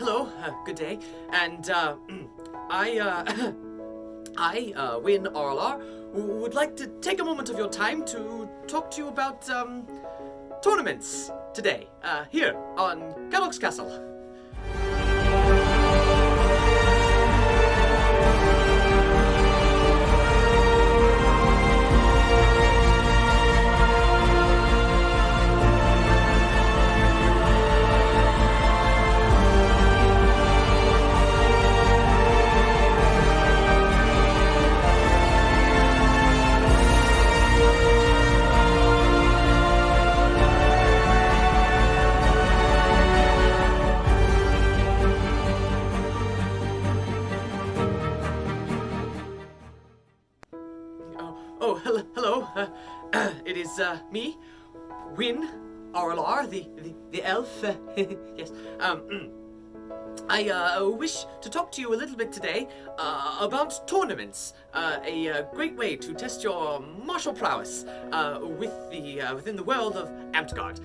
hello, good day, and, Wyn Aralar, would like to take a moment of your time to talk to you about, tournaments today, here on Caddock's Castle. Hello. It is me, Wyn Aralar, the elf. Yes. I wish to talk to you a little bit today about tournaments. A great way to test your martial prowess within the world of Amtgard.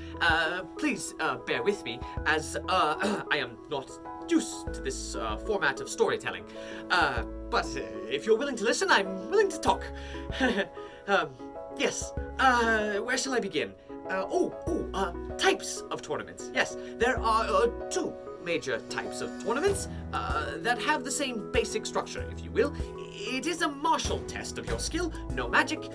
Please bear with me, as I am not used to this format of storytelling. But if you're willing to listen, I'm willing to talk. Yes. Where shall I begin? Types of tournaments. Yes, there are two major types of tournaments that have the same basic structure, if you will. It is a martial test of your skill. No magic,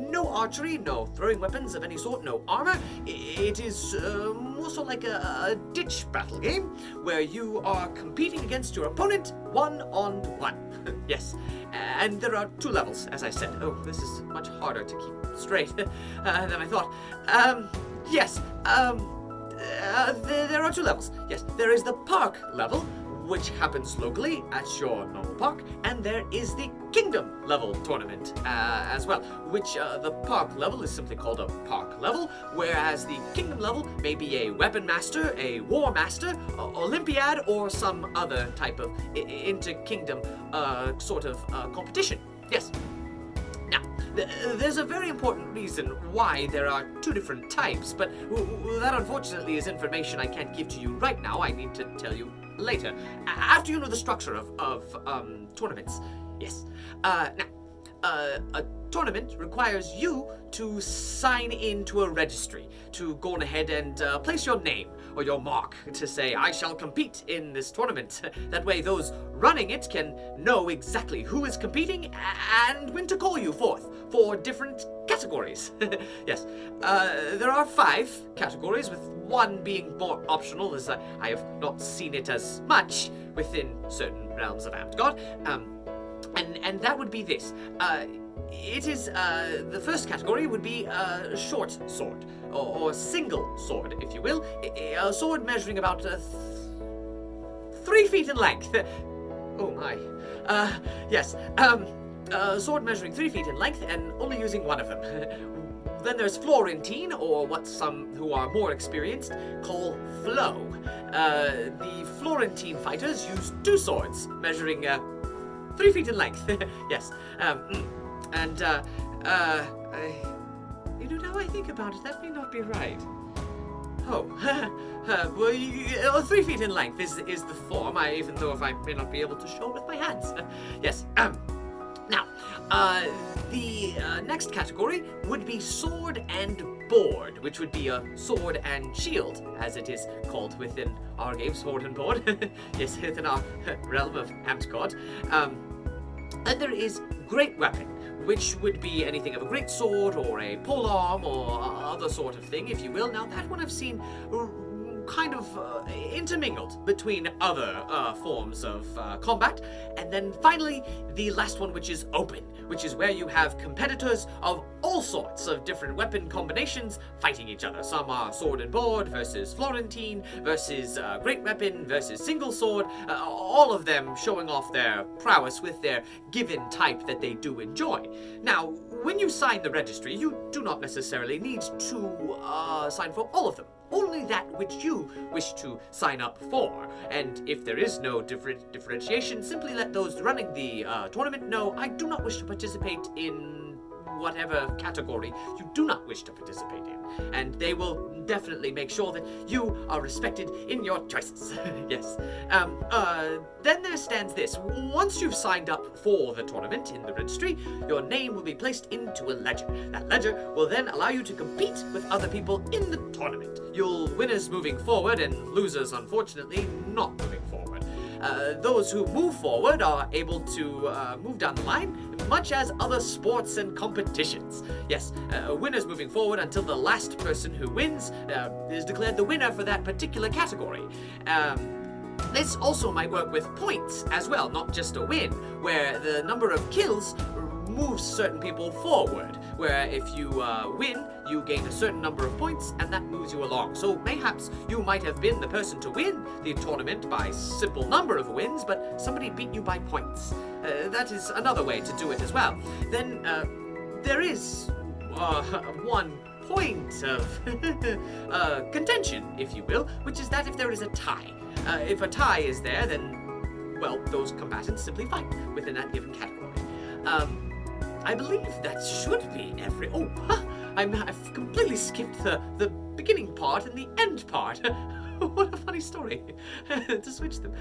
no archery, no throwing weapons of any sort, no armor. It is more so like a ditch battle game where you are competing against your opponent one-on-one. Yes, and there are two levels, as I said. Oh, this is much harder to keep straight than I thought. There are two levels. Yes, there is the park level, which happens locally at your normal park, and there is the kingdom level tournament as well, which the park level is simply called a park level, whereas the kingdom level may be a weapon master, a war master, Olympiad, or some other type of inter-kingdom sort of competition. Yes. Now, there's a very important reason why there are two different types, but that unfortunately is information I can't give to you right now. I need to tell you later, after you know the structure of tournaments. Yes. A tournament requires you to sign into a registry, to go on ahead and place your name or your mark to say, I shall compete in this tournament. That way those running it can know exactly who is competing and when to call you forth for different categories. Yes. There are 5 categories, with one being more optional, as I have not seen it as much within certain realms of Amtgard. And that would be this. It is, the first category would be a short sword, or single sword, if you will. A sword measuring about 3 feet in length. Oh my. Yes. A sword measuring 3 feet in length and only using one of them. Then there's Florentine, or what some who are more experienced call Flow. The Florentine fighters use 2 swords measuring 3 feet in length. Yes. Now I think about it, that may not be right. Oh, well, 3 feet in length is the form, even though if I may not be able to show it with my hands. Yes. Now, the next category would be sword and board, which would be a sword and shield, as it is called within our game, sword and board. Yes, within our realm of Amtgard. And there is great weapon, which would be anything of a great sword or a polearm or other sort of thing, if you will. Now, that one I've seen kind of intermingled between other forms of combat. And then finally, the last one, which is open, which is where you have competitors of all sorts of different weapon combinations fighting each other. Some are sword and board versus Florentine versus great weapon versus single sword, all of them showing off their prowess with their given type that they do enjoy. Now, when you sign the registry, you do not necessarily need to sign for all of them. Only that which you wish to sign up for. And if there is no differentiation, simply let those running the tournament know I do not wish to participate in whatever category you do not wish to participate in, and they will definitely make sure that you are respected in your choices. Yes. Then there stands this. Once you've signed up for the tournament in the registry, your name will be placed into a ledger. That ledger will then allow you to compete with other people in the tournament. You'll winners moving forward and losers, unfortunately, not moving forward. Those who move forward are able to move down the line, much as other sports and competitions. Yes, winners moving forward until the last person who wins is declared the winner for that particular category. This also might work with points as well, not just a win, where the number of kills moves certain people forward, where if you win, you gain a certain number of points, and that moves you along. So mayhaps you might have been the person to win the tournament by simple number of wins, but somebody beat you by points. That is another way to do it as well. Then there is one point of contention, if you will, which is that if there is a tie. If a tie is there, then, well, those combatants simply fight within that given category. I believe that should be every... Oh, I've completely skipped the beginning part and the end part. What a funny story to switch them.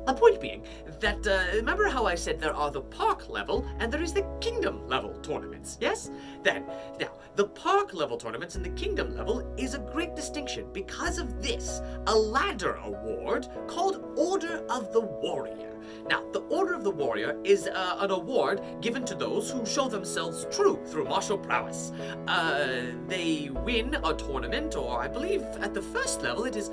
The point being that, remember how I said there are the park level and there is the kingdom level tournaments, yes? Now, the park level tournaments and the kingdom level is a great distinction because of this, a ladder award called Order of the Warrior. Now, the Order of the Warrior is an award given to those who show themselves true through martial prowess. They win a tournament, or I believe at the first level it is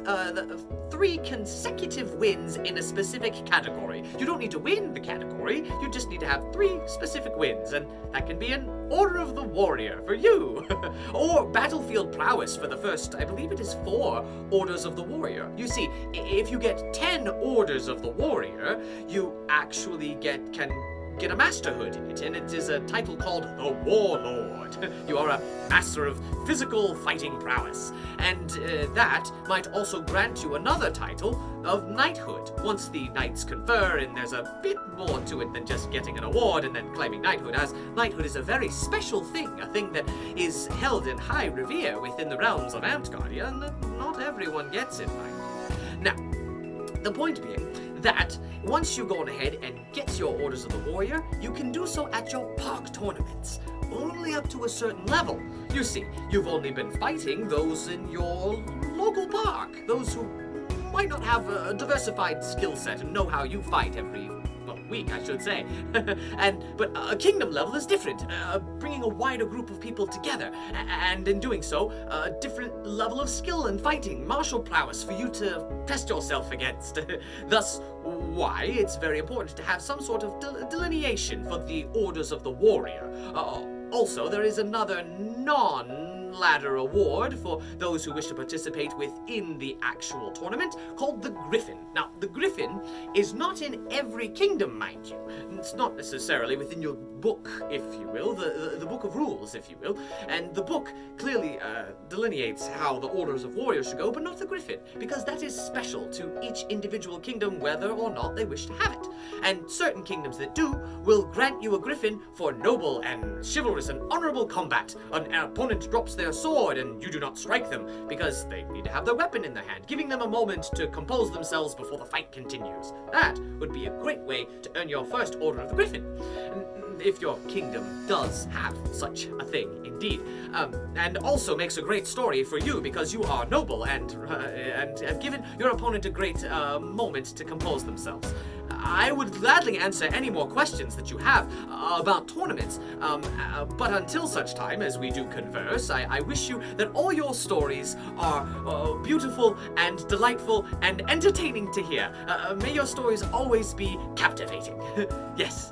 the 3 consecutive wins in a specific category. You don't need to win the category, you just need to have 3 specific wins, and that can be an Order of the Warrior for you. Or battlefield prowess for the first, I believe it is 4 Orders of the Warrior. You see, if you get 10 Orders of the Warrior, you actually can get a masterhood in it, and it is a title called the Warlord. You are a master of physical fighting prowess, and that might also grant you another title of knighthood. Once the knights confer, and there's a bit more to it than just getting an award and then claiming knighthood, as knighthood is a very special thing, a thing that is held in high revere within the realms of Amtgard, and not everyone gets it right. Now, the point being that once you go on ahead and get your Orders of the Warrior, you can do so at your park tournaments, only up to a certain level. You see, you've only been fighting those in your local park, those who might not have a diversified skill set and know how you fight every week, I should say. But a kingdom level is different, bringing a wider group of people together, and in doing so, a different level of skill in fighting, martial prowess for you to test yourself against. Thus, why it's very important to have some sort of delineation for the Orders of the Warrior. Also, there is another non-ladder award for those who wish to participate within the actual tournament called the Griffin. Now, the Griffin is not in every kingdom, mind you. It's not necessarily within your book, if you will, the book of rules, if you will, and the book clearly delineates how the Orders of Warriors should go, but not the Griffin, because that is special to each individual kingdom, whether or not they wish to have it. And certain kingdoms that do will grant you a Griffin for noble and chivalrous and honorable combat. An opponent drops their sword and you do not strike them because they need to have their weapon in their hand, giving them a moment to compose themselves before the fight continues. That would be a great way to earn your first Order of the Griffin, if your kingdom does have such a thing, indeed. And also makes a great story for you because you are noble and have given your opponent a great moment to compose themselves. I would gladly answer any more questions that you have about tournaments, but until such time as we do converse, I wish you that all your stories are beautiful and delightful and entertaining to hear. May your stories always be captivating. Yes.